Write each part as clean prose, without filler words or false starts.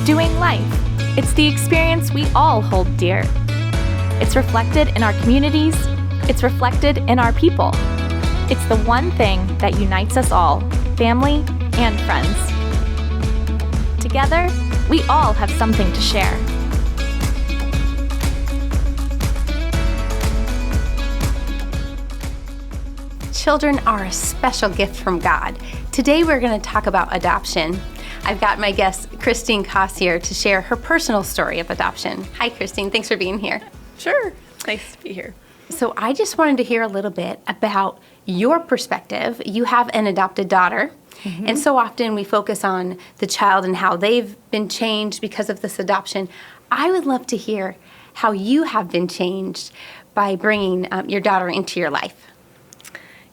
doing life. It's the experience we all hold dear. It's reflected in our communities. It's reflected in our people. It's the one thing that unites us all, family and friends. Together, we all have something to share. Children are a special gift from God. Today we're going to talk about adoption. I've got my guest, Kristine here, to share her personal story of adoption. Hi, Kristine. Thanks for being here. Sure. Nice to be here. So I just wanted to hear a little bit about your perspective. You have an adopted daughter, and so often we focus on the child and how they've been changed because of this adoption. I would love to hear how you have been changed by bringing your daughter into your life.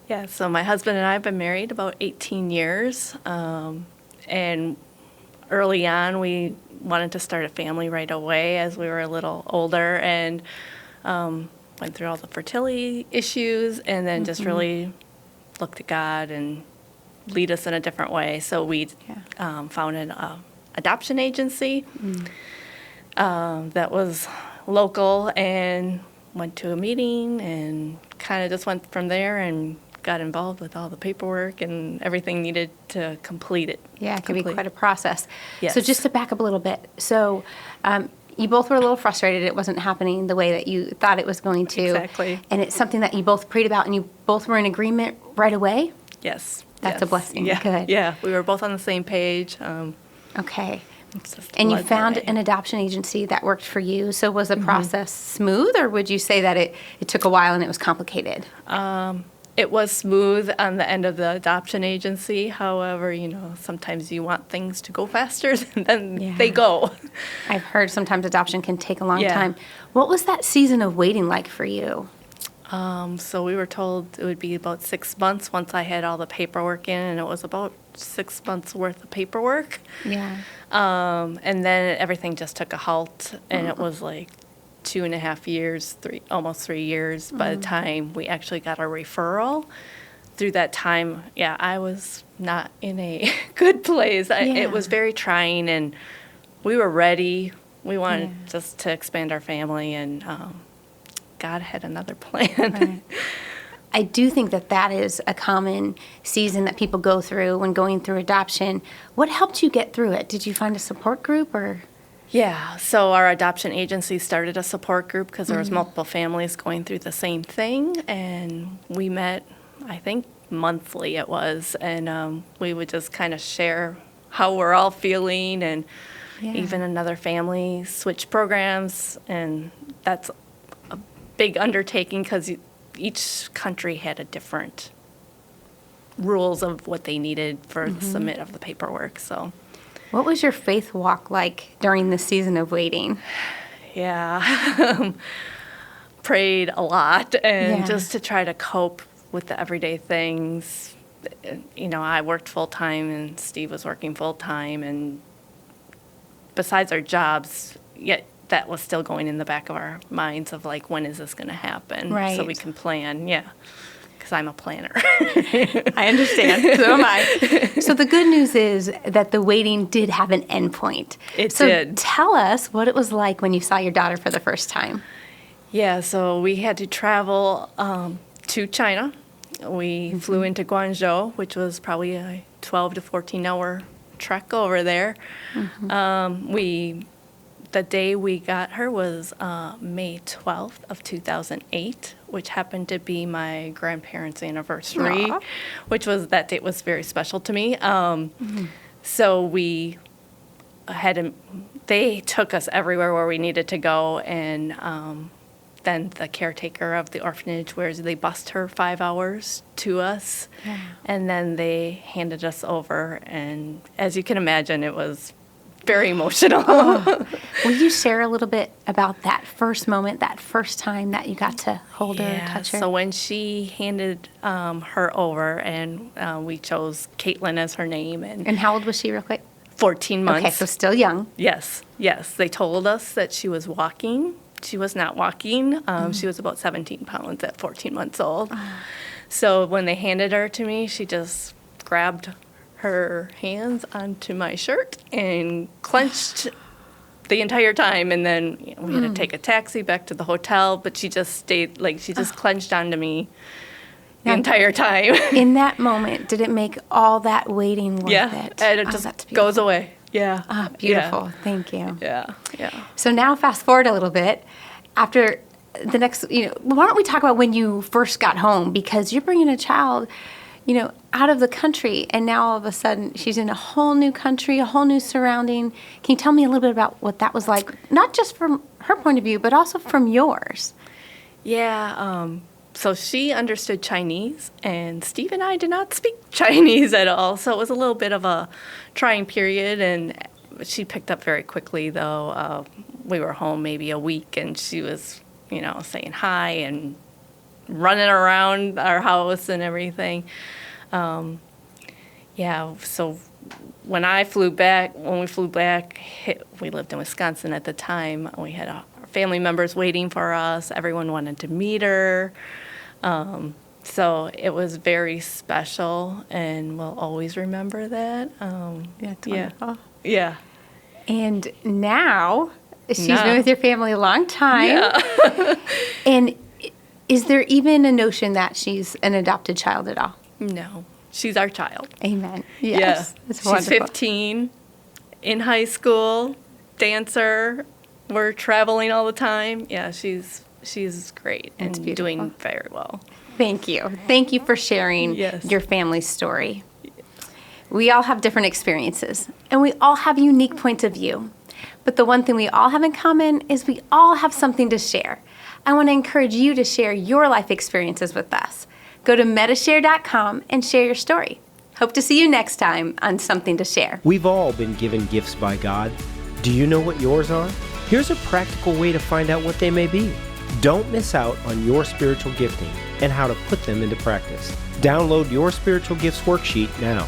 Yeah, so my husband and I have been married about 18 years, and early on we wanted to start a family right away as we were a little older, and went through all the fertility issues, and then just really looked to God and lead us in a different way. So we founded an adoption agency that was local, and went to a meeting and kind of just went from there and got involved with all the paperwork and everything needed to complete it. Yeah, it can be quite a process. Yes. So just to back up a little bit, so you both were a little frustrated it wasn't happening the way that you thought it was going to. Exactly. And it's something that you both prayed about and you both were in agreement right away? Yes. That's a blessing. Yeah. Good. Yeah, we were both on the same page. Okay. It's just And you led that found way. an adoption agency that worked for you. So was the process smooth, or would you say that it took a while and it was complicated? It was smooth on the end of the adoption agency. However, sometimes you want things to go faster than they go. I've heard sometimes adoption can take a long Yeah. time. What was that season of waiting like for you? So we were told it would be about 6 months once I had all the paperwork in, and it was about 6 months worth of paperwork. Yeah. And then everything just took a halt, and it was like 2.5 years, almost 3 years by the time we actually got a referral. Through that time, I was not in a good place. It was very trying, and we were ready. We wanted just to expand our family, and God had another plan. Right. I do think that is a common season that people go through when going through adoption. What helped you get through it? Did you find a support group or? Yeah, so our adoption agency started a support group because there was multiple families going through the same thing, and we met, I think, monthly it was, and we would just kind of share how we're all feeling, and even another family switch programs, and that's a big undertaking because each country had a different rules of what they needed for the submit of the paperwork, so. What was your faith walk like during this season of waiting? Yeah, prayed a lot, and just to try to cope with the everyday things. I worked full-time, and Steve was working full-time, and besides our jobs, yet that was still going in the back of our minds of, like, when is this going to happen? Right. So we can plan, because I'm a planner. I understand. So am I. So the good news is that the waiting did have an end point. It so did. Tell us what it was like when you saw your daughter for the first time. Yeah, so we had to travel to China. We flew into Guangzhou, which was probably a 12 to 14-hour trek over there. The day we got her was May 12th of 2008, which happened to be my grandparents' anniversary, which was, that date was very special to me. So we they took us everywhere where we needed to go, and then the caretaker of the orphanage, where they bused her 5 hours to us, and then they handed us over, and as you can imagine, it was very emotional. Will you share a little bit about that first moment, that first time that you got to hold her, touch her? So when she handed her over, and we chose Caitlin as her name. And how old was she real quick? 14 months. Okay, so still young. Yes. They told us that she was walking. She was not walking. She was about 17 pounds at 14 months old. So when they handed her to me, she just grabbed her hands onto my shirt and clenched the entire time. And then we had to take a taxi back to the hotel, but she just stayed, she just clenched onto me the entire time. In that moment, did it make all that waiting worth it? And it just goes away. Yeah. Ah, beautiful. Yeah. Thank you. Yeah. So now fast forward a little bit. After the next, why don't we talk about when you first got home? Because you're bringing a child, out of the country, and now all of a sudden she's in a whole new country, a whole new surrounding. Can you tell me a little bit about what that was like, not just from her point of view, but also from yours? Yeah. So she understood Chinese, and Steve and I did not speak Chinese at all. So it was a little bit of a trying period, and she picked up very quickly, though. We were home maybe a week, and she was, saying hi and running around our house and everything. So when we flew back, we lived in Wisconsin at the time. We had our family members waiting for us. Everyone wanted to meet her. So it was very special, and we'll always remember that. That's wonderful. Yeah. And now she's been with your family a long time. Yeah. And is there even a notion that she's an adopted child at all? No. She's our child. Amen. Yes. Yeah. That's She's wonderful. 15, in high school, dancer. We're traveling all the time. Yeah, she's great and doing very well. Thank you. Thank you for sharing your family's story. We all have different experiences, and we all have unique points of view. But the one thing we all have in common is we all have something to share. I want to encourage you to share your life experiences with us. Go to Medi-Share.com and share your story. Hope to see you next time on Something to Share. We've all been given gifts by God. Do you know what yours are? Here's a practical way to find out what they may be. Don't miss out on your spiritual gifting and how to put them into practice. Download your spiritual gifts worksheet now.